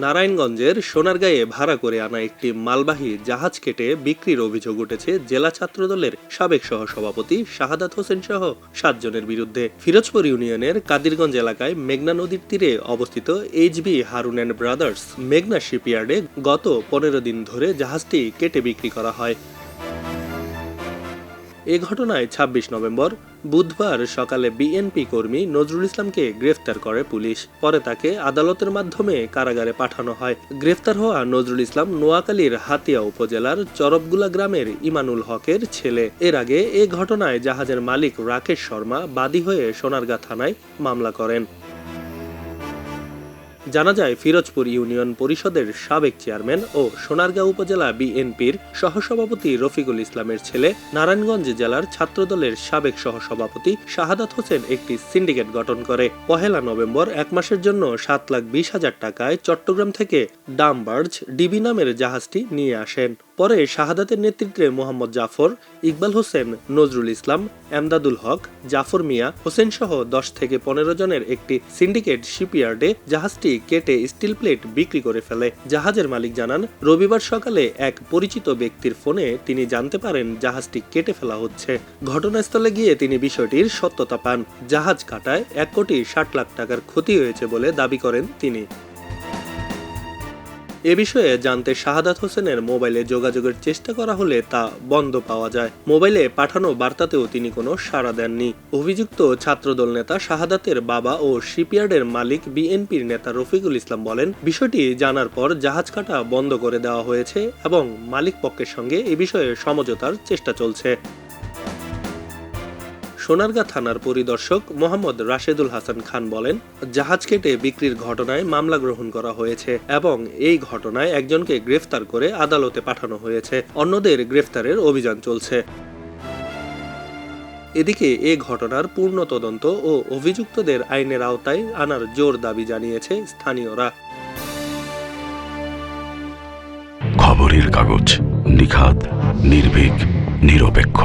নারায়ণগঞ্জের সোনারগাঁয়ে ভাড়া করে আনা একটি মালবাহী জাহাজ কেটে বিক্রির অভিযোগ উঠেছে জেলা ছাত্রদলের সাবেক সহসভাপতি শাহাদাত হোসেন সহ 7 জনের বিরুদ্ধে। ফিরোজপুর ইউনিয়নের কাদিরগঞ্জ এলাকায় মেঘনা নদীর তীরে অবস্থিত এইচবি হারুন অ্যান্ড ব্রাদার্স মেঘনা শিপইয়ার্ডে গত 15 দিন ধরে জাহাজটি কেটে বিক্রি করা হয়। এ ঘটনায় ২৬ নভেম্বর বুধবার সকালে বিএনপি কর্মী নজরুল ইসলামকে গ্রেফতার করে পুলিশ। পরে তাকে আদালতের মাধ্যমে কারাগারে পাঠানো হয়। গ্রেফতার হওয়া নজরুল ইসলাম নোয়াখালীর হাতিয়া উপজেলার চরবগুলা গ্রামের ইমানুল হকের ছেলে। এর আগে এ ঘটনায় জাহাজের মালিক রাকেশ শর্মা বাদী হয়ে সোনারগাঁ থানায় মামলা করেন। জানা যায়, ফিরোজপুর ইউনিয়ন পরিষদের সাবেক চেয়ারম্যান ও সোনারগাঁও উপজেলা বিএনপির সহসভাপতি রফিকুল ইসলামের ছেলে নারায়ণগঞ্জ জেলার ছাত্রদলের সাবেক সহসভাপতি শাহাদাত হোসেন একটি সিন্ডিকেট গঠন করে ১ নভেম্বর ১ মাসের জন্য ৭,২০,০০০ টাকায় চট্টগ্রাম থেকে ডামবার্জ ডিবি নামের জাহাজটি নিয়ে আসেন। পরে শাহাদাতের নেতৃত্বে মোহাম্মদ জাফর, ইকবাল হোসেন, নজরুল ইসলাম, এমদাদুল হক, জাফর মিয়া, হোসেন সহ ১০ থেকে ১৫ জনের একটি সিন্ডিকেট শিপইয়ার্ডে জাহাজটি কেটে স্টিল প্লেট বিক্রি করে ফেলে। জাহাজের মালিক জানান, রবিবার সকালে এক পরিচিত ব্যক্তির ফোনে তিনি জানতে পারেন জাহাজটি কেটে ফেলা হচ্ছে। ঘটনাস্থলে গিয়ে তিনি বিষয়টির সত্যতা পান। জাহাজ কাটায় ১,৬০,০০,০০০ টাকার ক্ষতি হয়েছে বলে দাবি করেন তিনি। এ বিষয়ে জানতে শাহাদাত হোসেনের মোবাইলে যোগাযোগের চেষ্টা করা হলে তা বন্ধ পাওয়া যায়। মোবাইলে পাঠানো বার্তাতেও তিনি কোনো সাড়া দেননি। অভিযুক্ত ছাত্রদল নেতা শাহাদাতের বাবা ও শিপইয়ার্ডের মালিক বিএনপির নেতা রফিকুল ইসলাম বলেন, বিষয়টি জানার পর জাহাজ কাটা বন্ধ করে দেওয়া হয়েছে এবং মালিক পক্ষের সঙ্গে এ বিষয়ে সমঝোতার চেষ্টা চলছে। সোনারগাঁ থানার পরিদর্শক মোহাম্মদ রাশেদুল হাসান খান বলেন, জাহাজ কেটে বিক্রির ঘটনায় মামলা গ্রহণ করা হয়েছে এবং এই ঘটনায় একজনকে গ্রেফতার করে আদালতে পাঠানো হয়েছে। অন্যদের গ্রেফতারের অভিযান চলছে। এদিকে এ ঘটনার পূর্ণ তদন্ত ও অভিযুক্তদের আইনের আওতায় আনার জোর দাবি জানিয়েছে স্থানীয়রা। খবরের কাগজ, নিখাত, নির্ভীক, নিরপেক্ষ।